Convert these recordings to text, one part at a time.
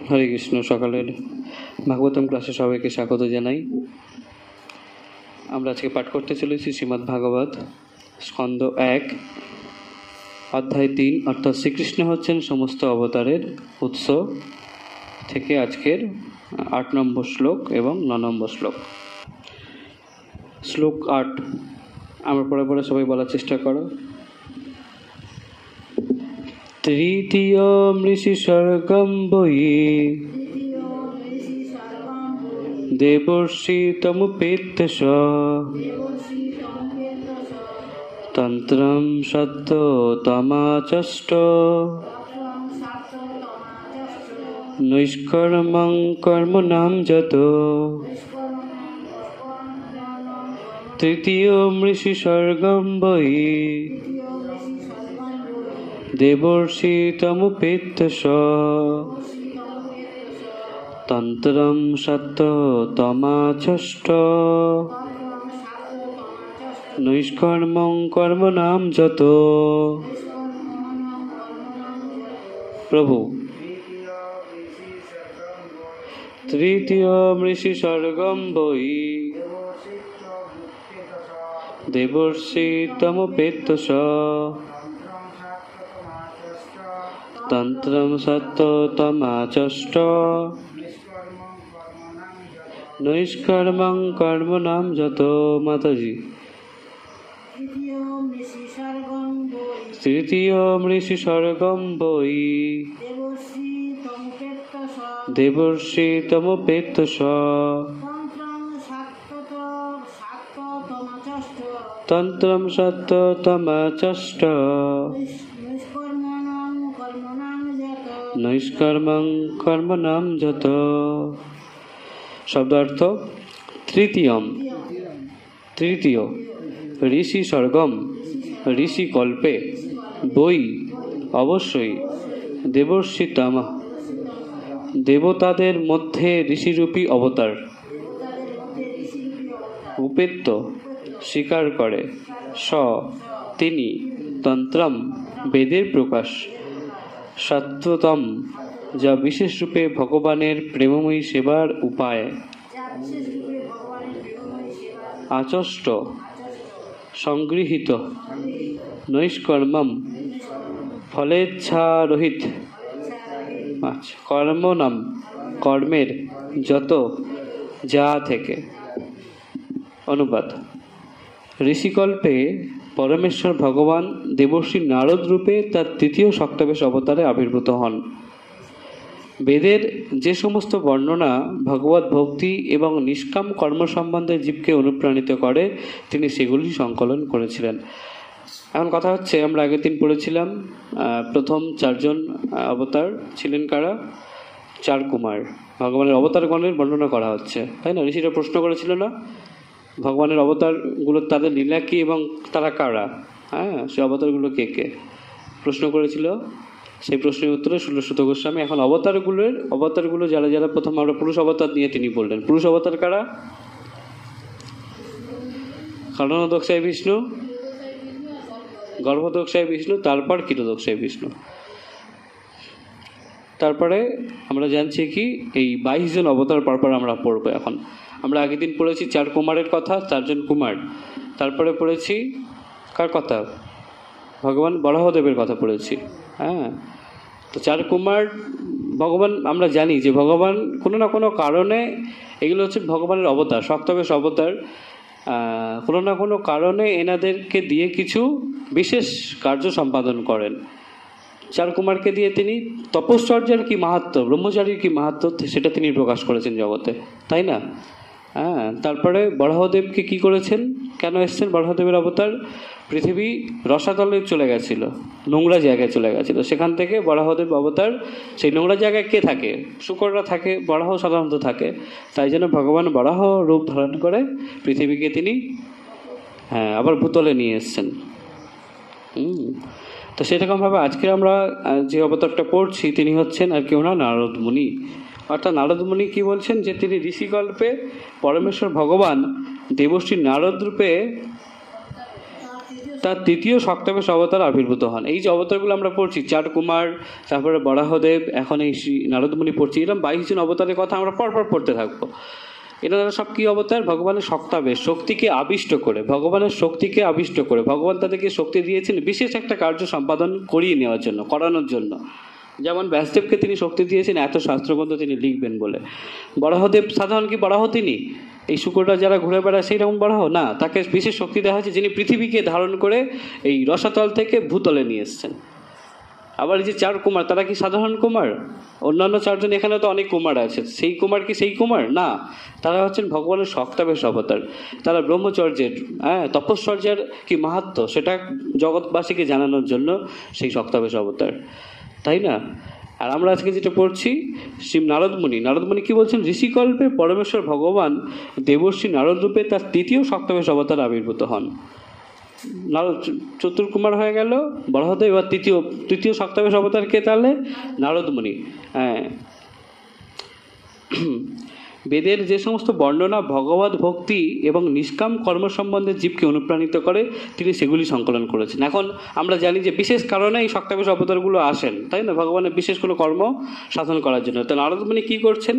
হরে কৃষ্ণ। সকালের ভাগবতম ক্লাসে সবাইকে স্বাগত জানাই। আমরা আজকে পাঠ করতে চলেছি শ্রীমদ্ ভাগবত স্কন্দ 1 অধ্যায় 3, অর্থাৎ শ্রীকৃষ্ণ হচ্ছেন সমস্ত অবতারের উৎস থেকে আজকের 8 নম্বর শ্লোক এবং 9 নম্বর শ্লোক। শ্লোক 8 আমরা পরে পরে সবাই বলার চেষ্টা করো। তৃতীয় মৃষি স্বর্গম বৈ দেবর্ষি তমুপেত্যস তন্ত্রম সত্য তমাচষ্ট নৈষ্কর্মং কর্মণাম যত। তৃতীয় মৃষি স্বর্গম বৈ দেবর্ষি তমুপেত্যস তন্ত্রম সত্য তমাচষ্ট নৈষ্কর্মং কর্মণাম যত। প্রভু তৃতীয় মৃষি স্বর্গম বৈ দেবর্ষি তমুপেত্যস তন্ত্রম সত্য তমাচষ্ট নৈষ্কর্মং কর্মণাম যত। মাতাজি তৃতীয় মৃষি স্বর্গম বৈ দেবর্ষি তমুপেত্যস তন্ত্রম সত্য তমাচষ্ট নৈষ্কর্মং কর্মণাম যত। শব্দার্থ তৃতীয়ম, তৃতীয় ঋষি স্বর্গম, ঋষি কল্পে, বৈ অবশ্যই, দেবর্ষি তম দেবতাদের মধ্যে ঋষিরূপী অবতার, উপেত্য স্বীকার করে, স তিনি, তন্ত্রম বেদের প্রকাশ, সত্যতম যা বিশেষ রূপে ভগবানের প্রেমময়ী সেবার উপায়, আচষ্ট সংগৃহীত, নৈষ্কর্মম ফলেচ্ছারহিত, কর্মণাম কর্মের, যত যা থেকে। অনুবাদ: ঋষিকল্পে পরমেশ্বর ভগবান দেবর্ষি নারদ রূপে তার তৃতীয় শক্তবেশ অবতারে আবির্ভূত হন। বেদের যে সমস্ত বর্ণনা ভগবত ভক্তি এবং নিষ্কাম কর্ম সম্বন্ধে জীবকে অনুপ্রাণিত করে, তিনি সেগুলি সংকলন করেছিলেন। এখন কথা হচ্ছে, আমরা আগের দিন পড়েছিলাম প্রথম 4 জন অবতার ছিলেন কারা? 4 কুমার। ভগবানের অবতারগণের বর্ণনা করা হচ্ছে, তাই না? ঋষিরা প্রশ্ন করেছিল না ভগবানের অবতারগুলো তাদের লীলা কি এবং তারা কারা? হ্যাঁ, সেই অবতারগুলো কে কে প্রশ্ন করেছিল। সেই প্রশ্নের উত্তরে সুত গোস্বামী এখন অবতারগুলো যারা যারা প্রথম আমরা পুরুষ অবতার নিয়ে তিনি বললেন। পুরুষ অবতার কারা? কারণোদকশায় বিষ্ণু, গর্ভোদকশায় বিষ্ণু, তারপর কীটোদকশায় বিষ্ণু। তারপরে আমরা জানছি কি এই 22 জন অবতার পরপর আমরা পড়বো। এখন আমরা আগের দিন পড়েছি 4 কুমারের কথা, 4 জন কুমার। তারপরে পড়েছি কার কথা? ভগবান বরাহদেবের কথা পড়েছি। হ্যাঁ, তো 4 কুমার ভগবান, আমরা জানি যে ভগবান কোনো না কোনো কারণে, এগুলো হচ্ছে ভগবানের অবতার, শক্তবেশ অবতার, কোনো না কোনো কারণে এনাদেরকে দিয়ে কিছু বিশেষ কার্য সম্পাদন করেন। 4 কুমারকে দিয়ে তিনি তপশ্চর্যার কি মাহাত্ম্য, ব্রহ্মচারীর কি মাহাত্ম্য, সেটা তিনি প্রকাশ করেছেন জগতে, তাই না? হ্যাঁ, তারপরে বরাহদেবকে কি করেছেন, কেন এসছেন বরাহদেবের অবতার? পৃথিবী রসাতলে চলে গেছিল, নোংরা জায়গায় চলে গেছিল, সেখান থেকে বরাহদেব অবতার। সেই নোংরা জায়গায় কে থাকে? শূকররা থাকে, বরাহ সাধারণত থাকে। তাই জন্য ভগবান বরাহ রূপ ধারণ করে পৃথিবীকে তিনি আবার ভূতলে নিয়ে এসছেন। তো সেরকমভাবে আজকে আমরা যে অবতারটা পড়ছি তিনি হচ্ছেন আর কেউ না, নারদ মুনি। অর্থাৎ নারদ মুনি কি বলছেন, যে তিনি ঋষিকল্পে পরমেশ্বর ভগবান দেবশ্রী নারদ রূপে তার তৃতীয় সপ্তমেশ অবতার আবির্ভূত হন। এই যে অবতারগুলো আমরা পড়ছি, 4 কুমার, তারপরে বরাহদেব, এখন এই শ্রী নারদমুনি পড়ছি, এরকম 22 জন অবতারের কথা আমরা পরপর পড়তে থাকবো। এনারা সব কী অবতার? ভগবানের সপ্তাবেশ, শক্তিকে আবিষ্ট করে, ভগবানের শক্তিকে আবিষ্ট করে, ভগবান তাদেরকে শক্তি দিয়েছেন বিশেষ একটা কার্য সম্পাদন করিয়ে নেওয়ার জন্য, করানোর জন্য। যেমন ব্যাসদেবকে তিনি শক্তি দিয়েছেন এত শাস্ত্রগ্রন্থ তিনি লিখবেন বলে। বরাহদেব সাধারণ কি বরাহ তিনি? এই শুকরটা যারা ঘুরে বেড়ায় সেই রকম বরাহ না, তাকে বিশেষ শক্তি দেওয়া হয়েছে, যিনি পৃথিবীকে ধারণ করে এই রসাতল থেকে ভূতলে নিয়ে এসছেন। আবার এই যে 4 কুমার, তারা কি সাধারণ কুমার? অন্যান্য 4 জন, এখানে তো অনেক কুমার আছে, সেই কুমার কি সেই কুমার? না, তারা হচ্ছেন ভগবানের সপ্তাবেশ অবতার। তারা ব্রহ্মচর্যের, তপস্বর্যের কি মাহাত্ম্য সেটা জগৎবাসীকে জানানোর জন্য সেই সপ্তাবেশ অবতার, তাই না? আর আমরা আজকে যেটা পড়ছি, শ্রী নারদমুনি, নারদমুনি কি বলছেন? ঋষিকল্পে পরমেশ্বর ভগবান দেবর্ষি নারদ রূপে তার তৃতীয় সপ্তাবেশ অবতার আবির্ভূত হন। চতুর্কুমার হয়ে গেল বরাহদেব, এবার তৃতীয় সপ্তাবেশ অবতার কে তাহলে? নারদমুনি। বেদের যে সমস্ত বর্ণনা ভগবত ভক্তি এবং নিষ্কাম কর্ম সম্বন্ধে জীবকে অনুপ্রাণিত করে, তিনি সেগুলি সংকলন করেছেন। এখন আমরা জানি যে বিশেষ কারণে এই সপ্তাবেশ অবতারগুলো আসেন, তাই না? ভগবানের বিশেষ কোনো কর্ম সাধন করার জন্য। তো নারদমুনি কী করছেন?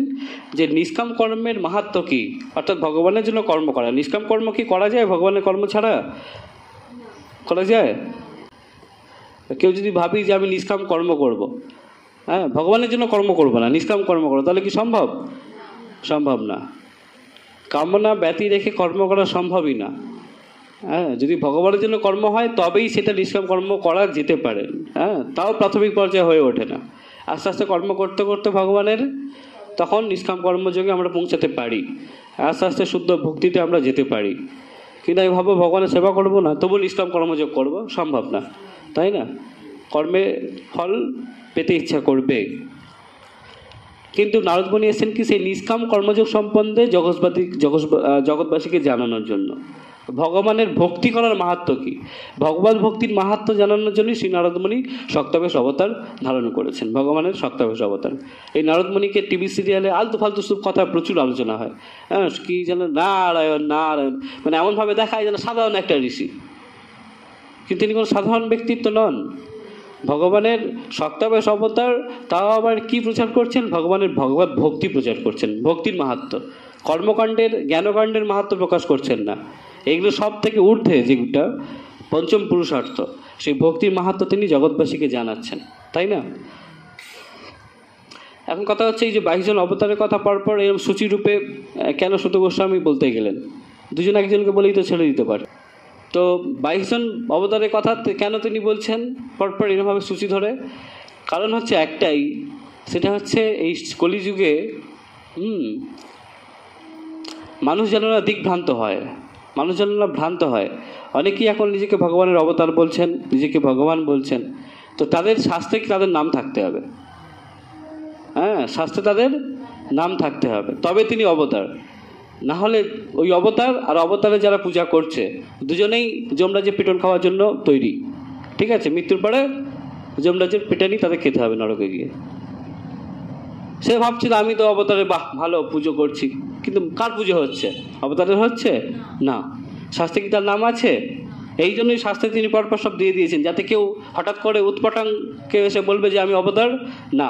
যে নিষ্কাম কর্মের মাহাত্ম্য কী, অর্থাৎ ভগবানের জন্য কর্ম করা। নিষ্কাম কর্ম কি করা যায় ভগবানের কর্ম ছাড়া? করা যায়? কেউ যদি ভাবি যে আমি নিষ্কাম কর্ম করব, ভগবানের জন্য কর্ম করবো না, নিষ্কাম কর্ম করবো, তাহলে কি সম্ভব? সম্ভব না। কামনা ব্যতি রেখে কর্ম করা সম্ভবই না। যদি ভগবানের জন্য কর্ম হয় তবেই সেটা নিষ্কাম কর্ম করা যেতে পারে। তাও প্রাথমিক পর্যায়ে হয়ে ওঠে না। আস্তে আস্তে কর্ম করতে করতে ভগবানের তখন নিষ্কাম কর্মযোগে আমরা পৌঁছাতে পারি, আস্তে আস্তে শুদ্ধ ভক্তিতে আমরা যেতে পারি। কিন্তু আমি ভাবো ভগবানের সেবা করবো না, তবু নিষ্কাম কর্মযোগ করব, সম্ভব না, তাই না? কর্মে ফল পেতে ইচ্ছা করবে। কিন্তু নারদমুনি এসেছেন কি সেই নিষ্কাম কর্মযোগ সম্বন্ধে জগৎবাসীকে জানানোর জন্য। ভগবানের ভক্তি করার মাহাত্ম্য কী, ভগবান ভক্তির মাহাত্ম্য জানানোর জন্যই শ্রী নারদমুনি সপ্তাবেশ অবতার ধারণ করেছেন, ভগবানের সপ্তাবেশ অবতার। এই নারদমুনিকে টিভি সিরিয়ালে আলতু ফালতু সব কথা প্রচুর আলোচনা হয়। কি যেন নারায়ণ নারায়ণ, মানে এমনভাবে দেখায় যেন সাধারণ একটা ঋষি, কিন্তু তিনি কোনো সাধারণ ব্যক্তিত্ব নন। ভগবানের সপ্তাবেশ অবতার, তাও আবার কি প্রচার করছেন? ভগবানের ভগবত ভক্তি প্রচার করছেন, ভক্তির মাহাত্ম্য। কর্মকাণ্ডের জ্ঞানকাণ্ডের মাহাত্ম্য প্রকাশ করছেন না। এগুলো সব থেকে ঊর্ধ্বে যেটা পঞ্চম পুরুষার্থ, সেই ভক্তির মাহাত্ম্য তিনি জগৎবাসীকে জানাচ্ছেন, তাই না? এখন কথা হচ্ছে এই যে 22 জন অবতারের কথা পরপর এরকম সূচিরূপে কেন সুত গোস্বামী বলতে গেলেন? দুজন একজনকে বলেই তো ছেড়ে দিতে পারে। তো 22 জন অবতারের কথা কেন তিনি বলছেন পরপর এরকমভাবে সূচি ধরে? কারণ হচ্ছে একটাই, সেটা হচ্ছে এই কলিযুগে মানুষ যেন না দিকভ্রান্ত হয়, মানুষ যেন না ভ্রান্ত হয়। অনেকেই এখন নিজেকে ভগবানের অবতার বলছেন, নিজেকে ভগবান বলছেন। তো তাদের শাস্ত্রে কি তাদের নাম থাকতে হবে? শাস্ত্রে তাদের নাম থাকতে হবে, তবে তিনি অবতার। না হলে ওই অবতার আর অবতারে যারা পূজা করছে দুজনেই যমরাজের পিটন খাওয়ার জন্য তৈরি, ঠিক আছে? মৃত্যুর পরে যমরাজের পিটানি তাদের খেতে হবে নরকে গিয়ে। সে ভাবছিল আমি তো অবতারে বাহ ভালো পুজো করছি, কিন্তু কার পুজো হচ্ছে? অবতারের হচ্ছে না। শাস্ত্রে কি তার নাম আছে? এই জন্যই শাস্ত্রে তিনি পরপর সব দিয়ে দিয়েছেন, যাতে কেউ হঠাৎ করে উৎপটাং কেউ এসে বলবে যে আমি অবতার না।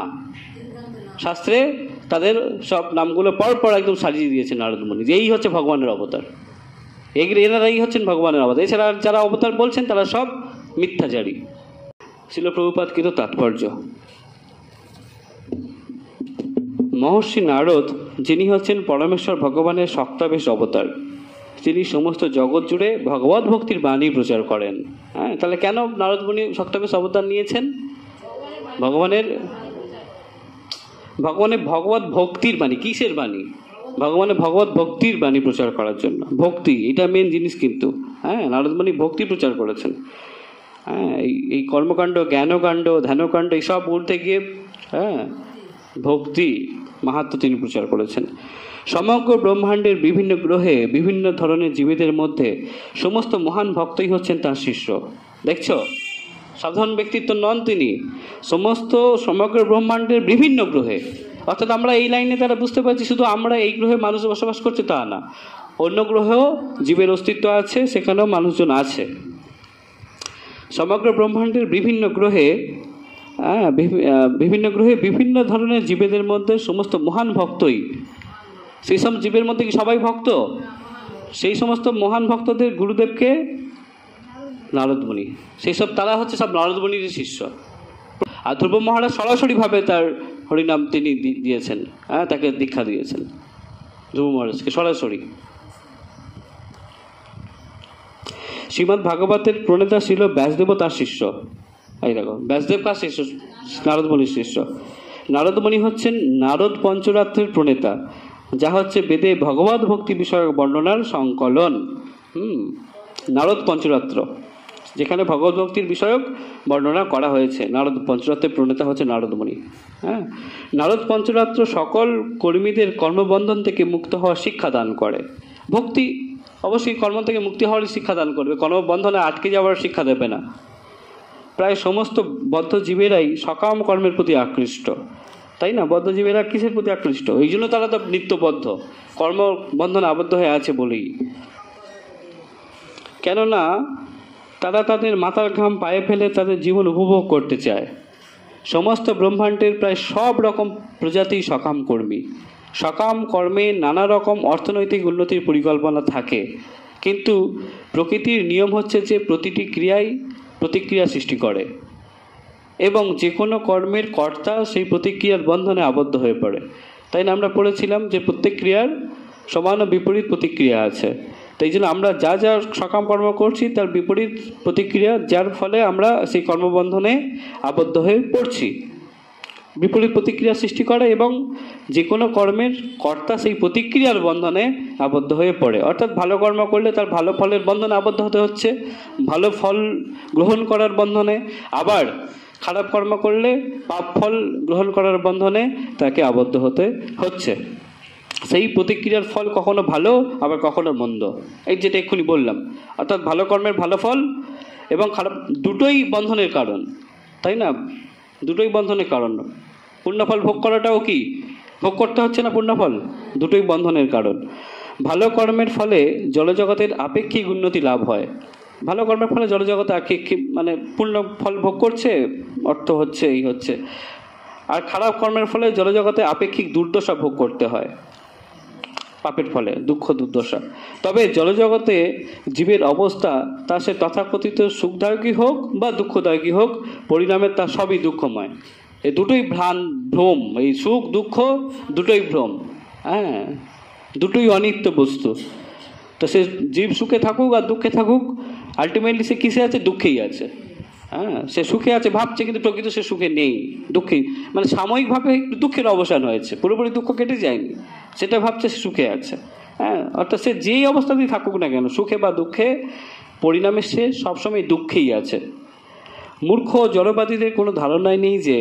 শাস্ত্রে তাদের সব নামগুলো পরপর একদম সাজিয়ে দিয়েছেন নারদমুনি, যে এই হচ্ছে ভগবানের অবতার, এনারাই হচ্ছেন ভগবানের অবতার। এছাড়া যারা অবতার বলছেন তারা সব মিথ্যাচারী। ছিল প্রভুপাদকৃত তাৎপর্য। মহর্ষি নারদ, যিনি হচ্ছেন পরমেশ্বর ভগবানের সপ্তাবেশ অবতার, তিনি সমস্ত জগৎ জুড়ে ভগবত ভক্তির বাণী প্রচার করেন। তাহলে কেন নারদমুনি সপ্তাবেশ অবতার নিয়েছেন? ভগবানের ভগবত ভক্তির বাণী। কিসের বাণী? ভগবানের ভগবত ভক্তির বাণী প্রচার করার জন্য। ভক্তি এটা মেন জিনিস, কিন্তু নারদমুনি ভক্তি প্রচার করেছেন। এই কর্মকাণ্ড, জ্ঞানকাণ্ড, ধ্যানকাণ্ড এইসব উঠতে গিয়ে ভক্তি মাহাত্ম্য তিনি প্রচার করেছেন। সমগ্র ব্রহ্মাণ্ডের বিভিন্ন গ্রহে বিভিন্ন ধরনের জীবেদের মধ্যে সমস্ত মহান ভক্তই হচ্ছেন তার শিষ্য। দেখছো, সাধারণ ব্যক্তিত্ব নন তিনি। সমগ্র ব্রহ্মাণ্ডের বিভিন্ন গ্রহে, অর্থাৎ আমরা এই লাইনে তারা বুঝতে পারছি শুধু আমরা এই গ্রহে মানুষ বসবাস করছে তা না, অন্য গ্রহেও জীবের অস্তিত্ব আছে, সেখানেও মানুষজন আছে। সমগ্র ব্রহ্মাণ্ডের বিভিন্ন গ্রহে বিভিন্ন ধরনের জীবেদের মধ্যে সমস্ত মহান ভক্তই, সেই সব জীবের মধ্যে কি সবাই ভক্ত? সেই সমস্ত মহান ভক্তদের গুরুদেবকে নারদমুনি, সেই সব তারা হচ্ছে সব নারদমুনির শিষ্য। আর ধ্রুব মহারাজ সরাসরিভাবে তার হরিনাম তিনি দিয়েছেন, তাকে দীক্ষা দিয়েছেন ধ্রুব মহারাজকে সরাসরি। শ্রীমদ্ ভাগবতের প্রণেতা ছিল ব্যাসদেব, তার শিষ্য। এই দেখো, ব্যাসদেব কার শিষ্য? নারদমুনির শিষ্য। নারদমুনি হচ্ছেন নারদ পঞ্চরাত্রের প্রণেতা, যা হচ্ছে বেদে ভগবত ভক্তি বিষয়ক বর্ণনার সংকলন। নারদ পঞ্চরাত্র, যেখানে ভগবত ভক্তির বিষয়ক বর্ণনা করা হয়েছে। নারদ পঞ্চরাত্রের প্রণেতা হচ্ছে নারদমুনি। নারদ পঞ্চরাত্র সকল কর্মীদের কর্মবন্ধন থেকে মুক্ত হওয়ার শিক্ষা দান করে। ভক্তি অবশ্যই কর্ম থেকে মুক্তি হওয়ার শিক্ষা দান করবে, কর্মবন্ধনে আটকে যাওয়ার শিক্ষা দেবে না। প্রায় সমস্ত বদ্ধ জীবেরাই সকাম কর্মের প্রতি আকৃষ্ট, তাই না? বদ্ধজীবীরা কিসের প্রতি আকৃষ্ট? এই জন্য তারা তো নিত্যবদ্ধ, কর্মবন্ধনে আবদ্ধ হয়ে আছে বলেই। কেননা তারা তাদের মাথার ঘাম পায়ে ফেলে তাদের জীবন উপভোগ করতে চায়। সমস্ত ব্রহ্মাণ্ডের প্রায় সব রকম প্রজাতি সকাম কর্মী। সকাম কর্মে নানা রকম অর্থনৈতিক উন্নতির পরিকল্পনা থাকে, কিন্তু প্রকৃতির নিয়ম হচ্ছে যে প্রতিটি ক্রিয়াই প্রতিক্রিয়া সৃষ্টি করে এবং যে কোনো কর্মের কর্তা সেই প্রতিক্রিয়ার বন্ধনে আবদ্ধ হয়ে পড়ে। তাই না আমরা পড়েছিলাম যে প্রত্যেক ক্রিয়ার সমান ও বিপরীত প্রতিক্রিয়া আছে। তাই জন্য আমরা যা যা সকাম কর্ম করছি তার বিপরীত প্রতিক্রিয়া, যার ফলে আমরা সেই কর্মবন্ধনে আবদ্ধ হয়ে পড়ছি। বিপরীত প্রতিক্রিয়া সৃষ্টি করে এবং যে কোনো কর্মের কর্তা সেই প্রতিক্রিয়ার বন্ধনে আবদ্ধ হয়ে পড়ে। অর্থাৎ ভালো কর্ম করলে তার ভালো ফলের বন্ধনে আবদ্ধ হতে হচ্ছে, ভালো ফল গ্রহণ করার বন্ধনে। আবার খারাপ কর্ম করলে পাপ ফল গ্রহণ করার বন্ধনে তাকে আবদ্ধ হতে হচ্ছে। সেই প্রতিক্রিয়ার ফল কখনো ভালো, আবার কখনো মন্দ, এই যেটা এক্ষুনি বললাম। অর্থাৎ ভালো কর্মের ভালো ফল এবং খারাপ, দুটোই বন্ধনের কারণ, তাই না? দুটোই বন্ধনের কারণ। পুণ্যফল ভোগ করাটাও কি ভোগ করতে হচ্ছে না? পুণ্যফল দুটোই বন্ধনের কারণ। ভালো কর্মের ফলে জড়জগতের আপেক্ষিক উন্নতি লাভ হয়। ভালো কর্মের ফলে জড়জগতে আপেক্ষিক মানে পূর্ণ ফল ভোগ করছে, অর্থ হচ্ছে, এই হচ্ছে। আর খারাপ কর্মের ফলে জড়জগতে আপেক্ষিক দুর্দশা ভোগ করতে হয়, পাপের ফলে দুঃখ দুর্দশা। তবে জড়জগতে জীবের অবস্থা তা সে তথাকথিত সুখদায়কই হোক বা দুঃখদায়কই হোক, পরিণামে তা সবই দুঃখময়। এই দুটোই ভ্রম, এই সুখ দুঃখ দুটোই ভ্রম, দুটোই অনিত্য বস্তু। তো সে জীব সুখে থাকুক আর দুঃখে থাকুক, আলটিমেটলি সে কিসে আছে? দুঃখেই আছে। সে সুখে আছে ভাবছে, কিন্তু প্রকৃত সে সুখে নেই, দুঃখেই। মানে সাময়িকভাবে দুঃখের অবসান হয়েছে, পুরোপুরি দুঃখ কেটে যায়নি, সেটা ভাবছে সে সুখে আছে। অর্থাৎ সে যেই অবস্থাতেই থাকুক না কেন, সুখে বা দুঃখে, পরিণামে সে সবসময় দুঃখেই আছে। মূর্খ জড়বাদীদের কোনো ধারণাই নেই যে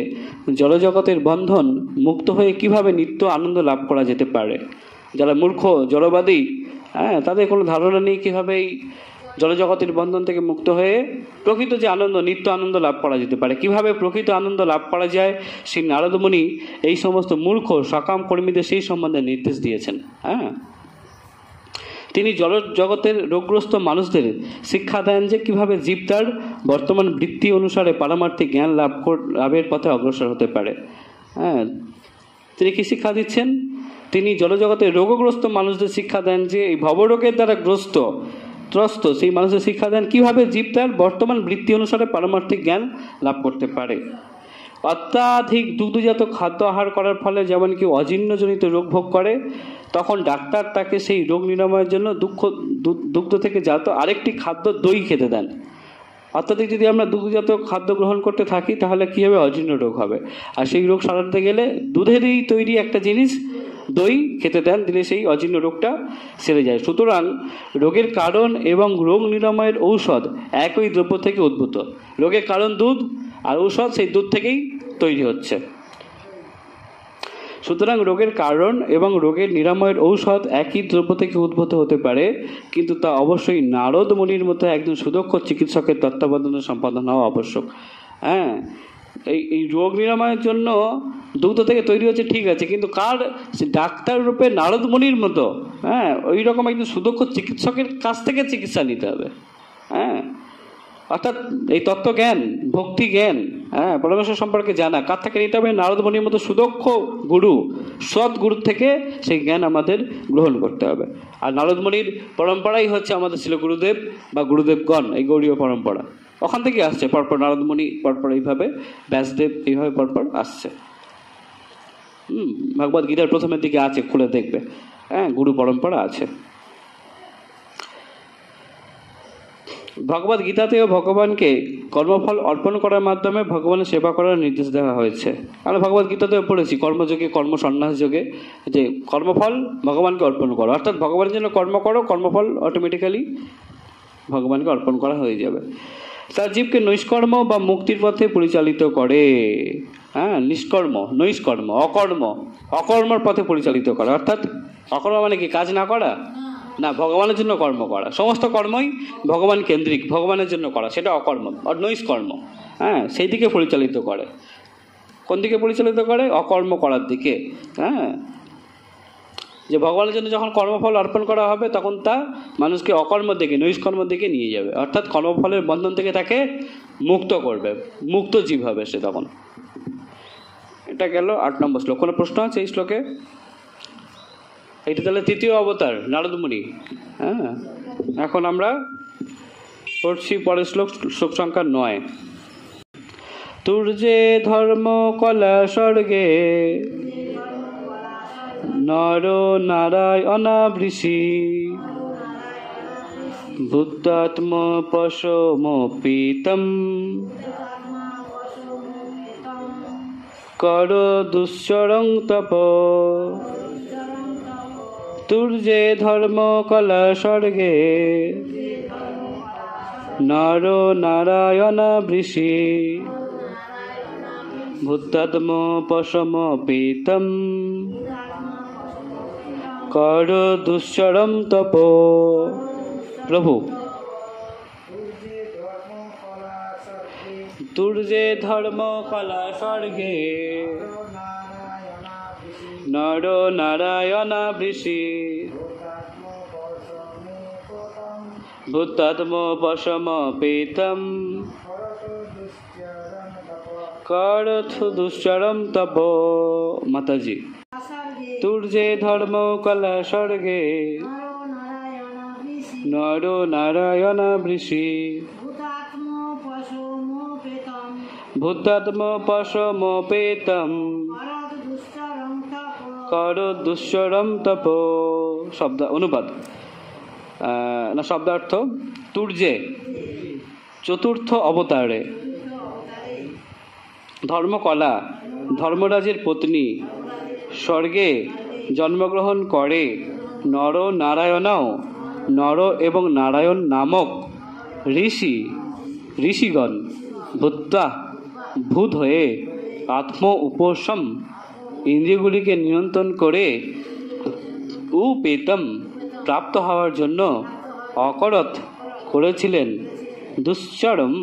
জড়জগতের বন্ধন মুক্ত হয়ে কিভাবে নিত্য আনন্দ লাভ করা যেতে পারে। যারা মূর্খ জড়বাদী, তাদের কোনো ধারণা নেই কীভাবে এই জড়জগতের বন্ধন থেকে মুক্ত হয়ে প্রকৃত যে আনন্দ, নিত্য আনন্দ লাভ করা যেতে পারে। কিভাবে প্রকৃত আনন্দ লাভ করা যায়, শ্রী নারদমুনি এই সমস্ত মূর্খ সকাম কর্মীদের সেই সম্বন্ধে নির্দেশ দিয়েছেন। তিনি জগতের রোগগ্রস্ত মানুষদের শিক্ষা দেন যে কিভাবে জীব তার বর্তমান বৃত্তি অনুসারে পারমার্থিক জ্ঞান লাভের পথে অগ্রসর হতে পারে। তিনি কি শিক্ষা দিচ্ছেন? তিনি জড়জগতের রোগগ্রস্ত মানুষদের শিক্ষা দেন যে এই ভবরোগের দ্বারা ত্রস্ত সেই মানুষদের শিক্ষা দেন কিভাবে জীব তার বর্তমান বৃত্তি অনুসারে পারমার্থিক জ্ঞান লাভ করতে পারে। অত্যাধিক দুগ্ধজাত খাদ্য আহার করার ফলে যেমন কি অজীর্ণজনিত রোগ ভোগ করে, তখন ডাক্তার তাকে সেই রোগ নিরাময়ের জন্য দুগ্ধ থেকে জাত আরেকটি খাদ্য দই খেতে দেন। অত্যাধিক যদি আমরা দুগ্ধজাত খাদ্য গ্রহণ করতে থাকি তাহলে কী হবে? অজীর্ণ রোগ হবে। আর সেই রোগ সারাতে গেলে দুধেরই তৈরি একটা জিনিস দই খেতে দেন, দিলে সেই অজীর্ণ রোগটা সেরে যায়। সুতরাং রোগের কারণ এবং রোগ নিরাময়ের ঔষধ একই দ্রব্য থেকে উদ্ভূত। রোগের কারণ দুধ, আর ঔষধ সেই দুধ থেকেই তৈরি হচ্ছে। সুতরাং রোগের কারণ এবং রোগের নিরাময়ের ঔষধ একই দ্রব্য থেকে উদ্ভূত হতে পারে, কিন্তু তা অবশ্যই নারদ মুনির মতো একজন সুদক্ষ চিকিৎসকের তত্ত্বাবধানে সম্পাদন হওয়া আবশ্যক। এই রোগ নিরাময়ের জন্য দুগ্ধ থেকে তৈরি হচ্ছে, ঠিক আছে, কিন্তু কার? ডাক্তার রূপে নারদ মুনির মতো ওই রকম একজন সুদক্ষ চিকিৎসকের কাছ থেকে চিকিৎসা নিতে হবে। অর্থাৎ এই তত্ত্বজ্ঞান, ভক্তি জ্ঞান, হ্যাঁ, পরমেশ্বর সম্পর্কে জানা কার থেকে নিতে হবে? নারদ মুনির মতো সুদক্ষ গুরু, সৎ গুরু থেকে সেই জ্ঞান আমাদের গ্রহণ করতে হবে। আর নারদ মুনির পরম্পরাই হচ্ছে আমাদের ছিল গুরুদেব বা গুরুদেবগণ, এই গৌড়ীয় পরম্পরা ওখান থেকে আসছে। পরপর নারদ মুনি, পরপর এইভাবে ব্যাসদেব, এইভাবে পরপর আসছে। ভগবদ গীতার প্রথমের দিকে আছে, খুলে দেখবে, হ্যাঁ, গুরু পরম্পরা আছে। ভগবদ গীতাতেও ভগবানকে কর্মফল অর্পণ করার মাধ্যমে ভগবানের সেবা করার নির্দেশ দেওয়া হয়েছে। আমরা ভগবদ গীতাতেও পড়েছি কর্মযোগে, কর্ম সন্ন্যাস যোগে, যে কর্মফল ভগবানকে অর্পণ করো, অর্থাৎ ভগবানের জন্য কর্ম করো, কর্মফল অটোমেটিক্যালি ভগবানকে অর্পণ করা হয়ে যাবে। তার জীবকে নৈষ্কর্ম বা মুক্তির পথে পরিচালিত করে। হ্যাঁ, নিষ্কর্ম, নৈষ্কর্ম, অকর্ম, অকর্মর পথে পরিচালিত করে। অর্থাৎ অকর্ম মানে কি? কাজ না করা না, ভগবানের জন্য কর্ম করা। সমস্ত কর্মই ভগবান কেন্দ্রিক, ভগবানের জন্য করা, সেটা অকর্ম আর নৈষ্কর্ম। হ্যাঁ, সেই দিকে পরিচালিত করে। কোন দিকে পরিচালিত করে? অকর্ম করার দিকে। হ্যাঁ, যে ভগবানের জন্য যখন কর্মফল অর্পণ করা হবে তখন তা মানুষকে অকর্মের দিকে, নৈষ্কর্মের দিকে নিয়ে যাবে। অর্থাৎ কর্মফলের বন্ধন থেকে তাকে মুক্ত করবে, মুক্ত জীব হবে সে তখন। এটা গেল 8 নম্বর শ্লোক। কোনো প্রশ্ন আছে এই শ্লোকে? এটা তাহলে তৃতীয় অবতার নারদ মুনি। হ্যাঁ, এখন আমরা পড়ছি পরের শ্লোক, শ্লোক সংখ্যা 9। তুর্যে ধর্ম কলা স্বর্গে নর নারায়ণাবৃষি বুদ্ধাত্ম পশমোপিতম কর দুশ্চরং তপ। তুর্যে ধর্ম কলা স্বর্গে নর নারায়ণাবৃষি বুদ্ধাত্ম পশমোপিতম কর দুশ্চরম তপ। প্রভু, তুর্যে ধর্ম কলা স্বর্গে নর নারায়ণাবৃষি ভূতাত্ম পশমোপিতম করথ দুশ্চরম তপ। মাতাজি, তুর্যে ধর্ম কলা স্বর্গে নর নারায়ণাবৃষি ভূতাত্ম পশমোপেতম কর দুশ্চরম তপ। শব্দ অনুবাদ না, শব্দার্থ। তুর্যে চতুর্থ অবতারে, ধর্মকলা ধর্মরাজের পত্নী স্বর্গে জন্মগ্রহণ করে নর নারায়ণও, নর এবং নারায়ণ নামক ঋষিগণ ভূতা ভূত হয়ে আত্ম উপশম ইন্দ্রিয়গুলিকে নিয়ন্ত্রণ করে উপেতম প্রাপ্ত হওয়ার জন্য অকরত করেছিলেন দুশ্চরম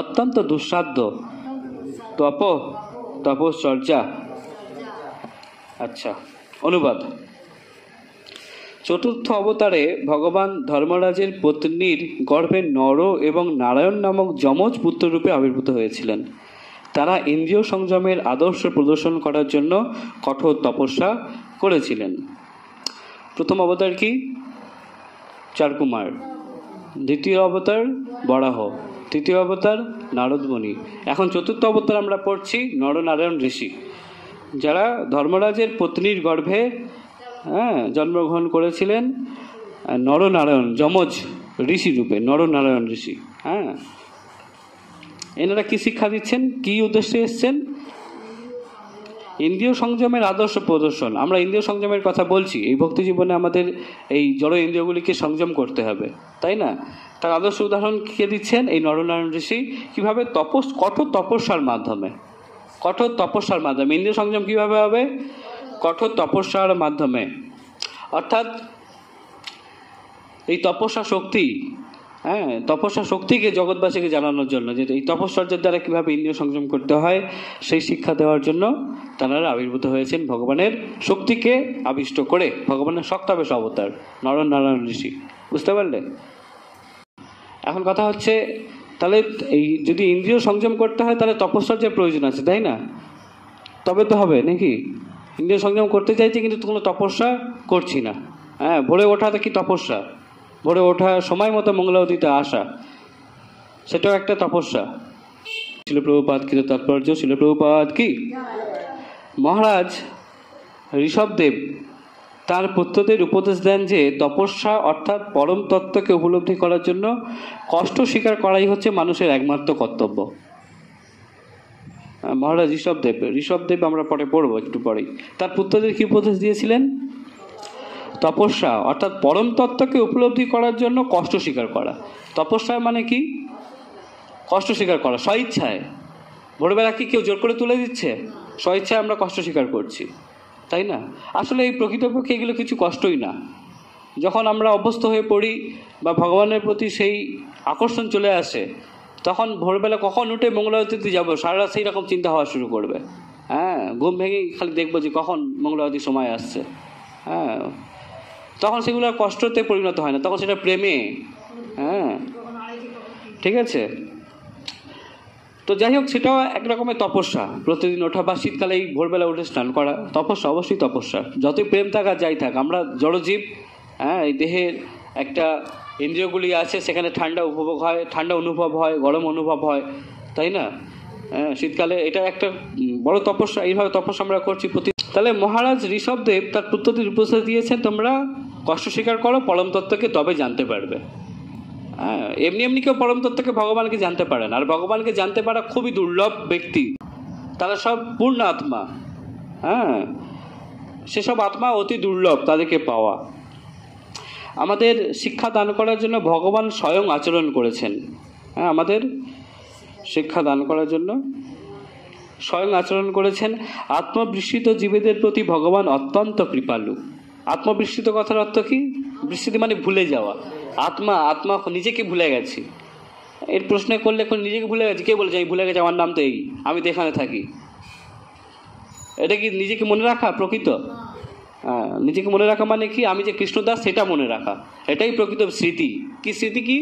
অত্যন্ত দুঃসাধ্য তপশ্চর্যা। আচ্ছা, অনুবাদ। চতুর্থ অবতারে ভগবান ধর্মরাজের পত্নীর গর্ভে নর এবং নারায়ণ নামক যমজ পুত্ররূপে আবির্ভূত হয়েছিলেন। তারা ইন্দ্রিয় সংযমের আদর্শ প্রদর্শন করার জন্য কঠোর তপস্যা করেছিলেন। প্রথম অবতার কি? চারকুমার। দ্বিতীয় অবতার বরাহ। তৃতীয় অবতার নারদ মুনি। এখন চতুর্থ অবতার আমরা পড়ছি নরনারায়ণ ঋষি, যারা ধর্মরাজের পত্নীর গর্ভে জন্মগ্রহণ করেছিলেন নরনারায়ণ যমজ ঋষি রূপে, নরনারায়ণ ঋষি। হ্যাঁ, এনারা কি শিক্ষা দিচ্ছেন, কি উদ্দেশ্যে এসছেন? ইন্দ্রিয় সংযমের আদর্শ প্রদর্শন। আমরা ইন্দ্রিয় সংযমের কথা বলছি, এই ভক্তি জীবনে আমাদের এই জড় ইন্দ্রিয়গুলিকে সংযম করতে হবে, তাই না? তার আদর্শ উদাহরণ কে দিচ্ছেন? এই নরনারায়ণ ঋষি। কিভাবে? কঠোর তপস্যার মাধ্যমে। কঠোর তপস্যার মাধ্যমে ইন্দ্রিয় সংযম কিভাবে হবে? কঠোর তপস্যার মাধ্যমে। অর্থাৎ এই তপস্যা শক্তি, তপস্যা শক্তিকে জগৎবাসীকে জানানোর জন্য, যে এই তপস্যার দ্বারা কীভাবে ইন্দ্রিয় সংযম করতে হয় সেই শিক্ষা দেওয়ার জন্য তারা আবির্ভূত হয়েছেন, ভগবানের শক্তিকে আবিষ্ট করে। ভগবানের সপ্তাবেশ অবতার নরনারায়ণ ঋষি। বুঝতে পারলে? এখন কথা হচ্ছে, তাহলে এই যদি ইন্দ্রিয় সংযম করতে হয় তাহলে তপস্যার যে প্রয়োজন আছে, তাই না? তবে তো হবে নাকি? ইন্দ্রিয় সংযম করতে চাইছি কিন্তু কোনো তপস্যা করছি না। হ্যাঁ, ভোরে ওঠাতে কি তপস্যা? ভোরে ওঠা, সময় মতো মঙ্গলাবতীতে আসা, সেটাও একটা তপস্যা। শিল প্রভুপাদ কি তাৎপর্য, শিল প্রভুপাদ কি। মহারাজ ঋষভদেব তার পুত্রদের উপদেশ দেন যে তপস্যা অর্থাৎ পরম তত্ত্বকে উপলব্ধি করার জন্য কষ্ট স্বীকার করাই হচ্ছে মানুষের একমাত্র কর্তব্য। মহারাজ ঋষভদেব আমরা পরে পড়বো, একটু পরেই। তার পুত্রদের কি উপদেশ দিয়েছিলেন? তপস্যা অর্থাৎ পরম তত্ত্বকে উপলব্ধি করার জন্য কষ্ট স্বীকার করা। তপস্যা মানে কি? কষ্ট স্বীকার করা স্বইচ্ছায়। ভোরবেলা কি কেউ জোর করে তুলে দিচ্ছে? স্বইচ্ছায় আমরা কষ্ট স্বীকার করছি, তাই না? আসলে এই প্রকৃতপক্ষে এগুলো কিছু কষ্টই না। যখন আমরা অভ্যস্ত হয়ে পড়ি বা ভগবানের প্রতি সেই আকর্ষণ চলে আসে, তখন ভোরবেলা কখন উঠে মঙ্গলাবতীতে যাবো সারা রাত সেই রকম চিন্তা হওয়া শুরু করবে। হ্যাঁ, ঘুম ভেঙেই খালি দেখবো যে কখন মঙ্গলাবতীর সময় আসছে। হ্যাঁ, তখন সেগুলো আর কষ্টতে পরিণত হয় না, তখন সেটা প্রেমে। হ্যাঁ, ঠিক আছে। তো যাই হোক, সেটাও একরকমের তপস্যা। প্রতিদিন ওঠা বা শীতকালে এই ভোরবেলা উঠে স্নান করা তপস্যা, অবশ্যই তপস্যা। যতই প্রেম থাক আর যাই থাক, আমরা জড়জীব। হ্যাঁ, এই দেহের একটা ইন্দ্রিয়গুলি আছে, সেখানে ঠান্ডা উপভোগ হয়, ঠান্ডা অনুভব হয়, গরম অনুভব হয়, তাই না? হ্যাঁ, শীতকালে এটা একটা বড় তপস্যা। এইভাবে তপস্যা আমরা করছি প্রতি। তাহলে মহারাজ ঋষভদেব তার পুত্রদের উপদেশ দিয়েছেন, তোমরা কষ্ট স্বীকার করো, পরম তত্ত্বকে তবে জানতে পারবে। হ্যাঁ, এমনি এমনি কেউ পরম তত্ত্বকে, ভগবানকে জানতে পারে না। আর ভগবানকে জানতে পারা খুবই দুর্লভ ব্যক্তি, তারা সব পূর্ণ আত্মা। হ্যাঁ, সেসব আত্মা অতি দুর্লভ, তাদেরকে পাওয়া। আমাদের শিক্ষা দান করার জন্য ভগবান স্বয়ং আচরণ করেছেন। হ্যাঁ, আমাদের শিক্ষা দান করার জন্য স্বয়ং আচরণ করেছেন। আত্মবিস্মৃত জীবেদের প্রতি ভগবান অত্যন্ত কৃপালু। আত্মবিস্মৃত কথার অর্থ কি? বিস্মৃতি মানে ভুলে যাওয়া। আত্মা নিজেকে ভুলে গেছি। এর প্রশ্ন করলে এখন নিজেকে ভুলে গেছি, কে বলেছে আমি ভুলে গেছি, আমার নাম তো এই, আমি তো এখানে থাকি? এটা কি নিজেকে মনে রাখা প্রকৃত? হ্যাঁ, নিজেকে মনে রাখা মানে কি? আমি যে কৃষ্ণদাস সেটা মনে রাখা, এটাই প্রকৃত স্মৃতি। কি স্মৃতি? কি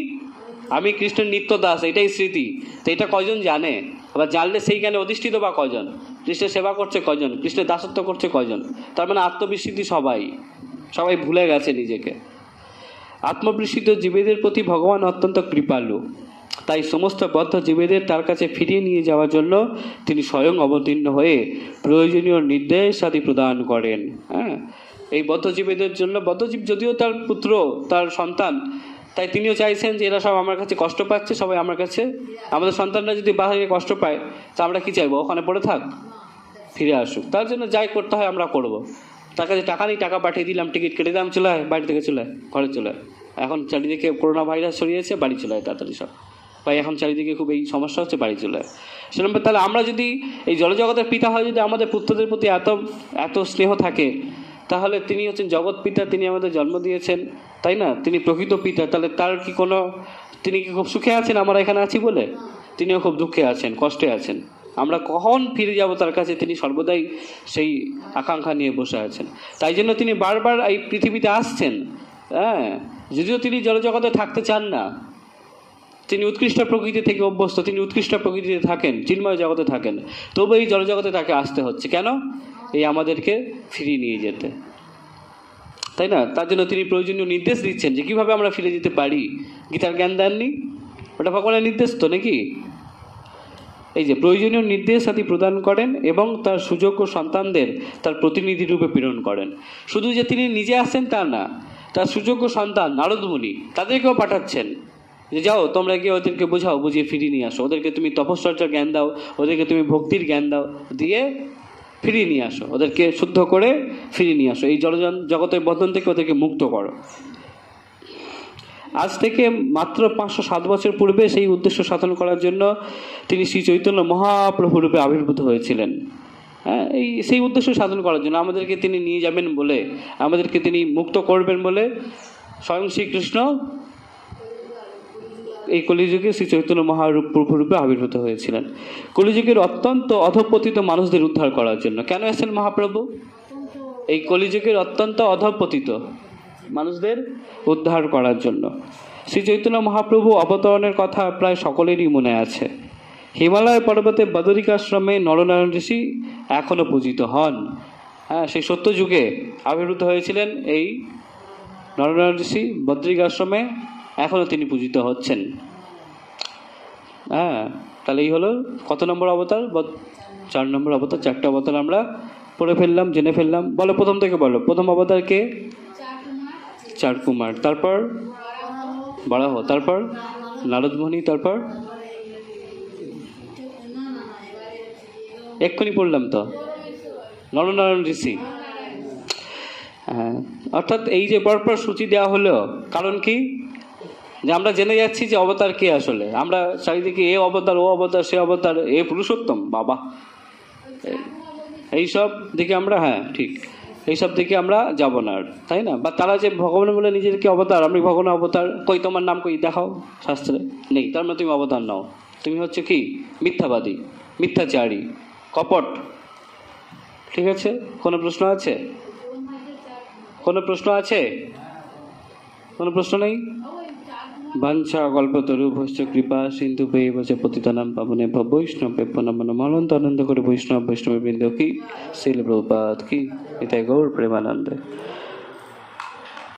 আমি কৃষ্ণের নিত্য দাস, এটাই স্মৃতি। তো এটা কয়জন জানে? আবার জানলে সেই জ্ঞানে অধিষ্ঠিত বা কয়জন? কৃষ্ণের সেবা করছে কয়জন? কৃষ্ণের দাসত্ব করছে কয়জন? তার মানে আত্মবিস্মৃতি সবাই ভুলে গেছে নিজেকে। আত্মবিস্মৃত জীবেদের প্রতি ভগবান অত্যন্ত কৃপালু, তাই সমস্ত বদ্ধ জীবেদের তার কাছে ফিরিয়ে নিয়ে যাওয়ার জন্য তিনি স্বয়ং অবতীর্ণ হয়ে প্রয়োজনীয় নির্দেশ আদি প্রদান করেন। হ্যাঁ, এই বদ্ধ জীবেদের জন্য, বদ্ধজীব যদিও তার পুত্র, তার সন্তান, তাই তিনিও চাইছেন যে এরা সব আমার কাছে কষ্ট পাচ্ছে, সবাই আমার কাছে, আমাদের সন্তানরা যদি বাহিরে কষ্ট পায় তা আমরা কি চাইবো? ওখানে পড়ে থাক, ফিরে আসুক। তার জন্য যাই করতে হয় আমরা করব। তার কাছে টাকা নেই, টাকা পাঠিয়ে দিলাম, টিকিট কেটে দিলাম, চলে আয়, বাড়ি থেকে চলে আয়, ঘরে চলে আয়। এখন চারিদিকে করোনা ভাইরাস ছড়িয়েছে, বাড়ি চলে আয় তাড়াতাড়ি সব, ভাই এখন চারিদিকে খুব এই সমস্যা হচ্ছে, বাড়ি চলে আয়। সেরকম তাহলে আমরা যদি এই জলজগতের পিতা হয়, যদি আমাদের পুত্রদের প্রতি এত স্নেহ থাকে, তাহলে তিনি হচ্ছেন জগৎ পিতা, তিনি আমাদের জন্ম দিয়েছেন, তাই না? তিনি প্রকৃত পিতা। তাহলে তার কি তিনি কি খুব সুখে আছেন আমরা এখানে আছি বলে? তিনিও খুব দুঃখে আছেন, কষ্টে আছেন। আমরা কখন ফিরে যাব তার কাছে, তিনি সর্বদাই সেই আকাঙ্ক্ষা নিয়ে বসে আছেন। তাই জন্য তিনি বারবার এই পৃথিবীতে আসছেন। হ্যাঁ, যদিও তিনি জলজগতে থাকতে চান না, তিনি উৎকৃষ্ট প্রকৃতি থেকে অভ্যস্ত, তিনি উৎকৃষ্ট প্রকৃতিতে থাকেন, চিন্ময় জগতে থাকেন, তবু এই জলজগতে তাকে আসতে হচ্ছে। কেন? এই আমাদেরকে ফিরিয়ে নিয়ে যেতে, তাই না? তার জন্য তিনি প্রয়োজনীয় নির্দেশ দিচ্ছেন যে কিভাবে আমরা ফিরে যেতে পারি। গীতার জ্ঞান দেননি? ওটা ভগবানের নির্দেশ তো নাকি? এই যে প্রয়োজনীয় নির্দেশ আদি প্রদান করেন এবং তার সুযোগ্য সন্তানদের তার প্রতিনিধি রূপে প্রেরণ করেন। শুধু যে তিনি নিজে আসছেন তা না, তার সুযোগ্য সন্তান নারদ মুনি তাদেরকেও পাঠাচ্ছেন যে যাও তোমরা গিয়ে ওদেরকে বোঝাও, বুঝিয়ে ফিরিয়ে নিয়ে আসো, ওদেরকে তুমি তপশ্চর্যার জ্ঞান দাও, ওদেরকে তুমি ভক্তির জ্ঞান দাও, দিয়ে ফিরিয়ে নিয়ে আসো, ওদেরকে শুদ্ধ করে ফিরিয়ে নিয়ে আসো, এই জগতের বন্ধন থেকে ওদেরকে মুক্ত করো। আজ থেকে মাত্র 507 বছর পূর্বে সেই উদ্দেশ্য সাধন করার জন্য তিনি শ্রী চৈতন্য মহাপ্রভু রূপে আবির্ভূত হয়েছিলেন। হ্যাঁ, সেই উদ্দেশ্য সাধন করার জন্য আমাদেরকে তিনি নিয়ে যাবেন বলে, আমাদেরকে তিনি মুক্ত করবেন বলে স্বয়ং শ্রীকৃষ্ণ এই কলিযুগে শ্রী চৈতন্য মহাপ্রভু রূপে আবির্ভূত হয়েছিলেন। কলিযুগের অত্যন্ত অধঃপতিত মানুষদের উদ্ধার করার জন্য। কেন এসেছেন মহাপ্রভু? এই কলিযুগের অত্যন্ত অধঃপতিত মানুষদের উদ্ধার করার জন্য। শ্রী চৈতন্য মহাপ্রভু অবতরণের কথা প্রায় সকলেরই মনে আছে। হিমালয় পর্বতে বদরিকাশ্রমে নরনারায়ণ ঋষি এখনো পূজিত হন। হ্যাঁ, সেই সত্য যুগে আবির্ভূত হয়েছিলেন এই নরনারায়ণ ঋষি বদ্রিকাশ্রমে, এখনো তিনি পূজিত হচ্ছেন। হ্যাঁ, তাহলে এই হলো কত নম্বর অবতার? 4 নম্বর অবতার। 4টা অবতার আমরা পড়ে ফেললাম, জেনে ফেললাম। বলো প্রথম থেকে বলো, প্রথম অবতার কে? 4 কুমার। তারপর বরাহ, তারপর নারদমণি, তারপর এক্ষুনি পড়লাম তো, নরনারায়ণ ঋষি। হ্যাঁ, অর্থাৎ এই যে পরপর সূচি দেওয়া হলো, কারণ কি? যে আমরা জেনে যাচ্ছি যে অবতার কে আসলে। আমরা চারিদিকে এ অবতার, ও অবতার, সে অবতার, এ পুরুষোত্তম, বাবা, এইসব দিকে আমরা, হ্যাঁ ঠিক, এইসব দিকে আমরা যাব না আর, তাই না? বা তারা যে ভগবান বলে নিজেদেরকে অবতার, আমি ভগবান অবতার, কই তোমার নাম কই দেখাও, শাস্ত্রে নেই, তার মানে তুমি অবতার নাও। তুমি হচ্ছে কি? মিথ্যাবাদী, মিথ্যাচারী, কপট। ঠিক আছে, কোনো প্রশ্ন আছে? কোনো প্রশ্ন আছে? কোনো প্রশ্ন নেই? বাঞ্ছা কল্পতরুভ্যশ্চ কৃপা সিন্ধুভ্যেব চ পতিতানাং পাবনেভ্যো বৈষ্ণবেভ্যো নমো নমঃ। অনন্ত আনন্দ করে বৈষ্ণব বৈষ্ণববৃন্দ কি, শ্রীল প্রভুপাদ কি, নিতাই গৌর প্রেমানন্দে।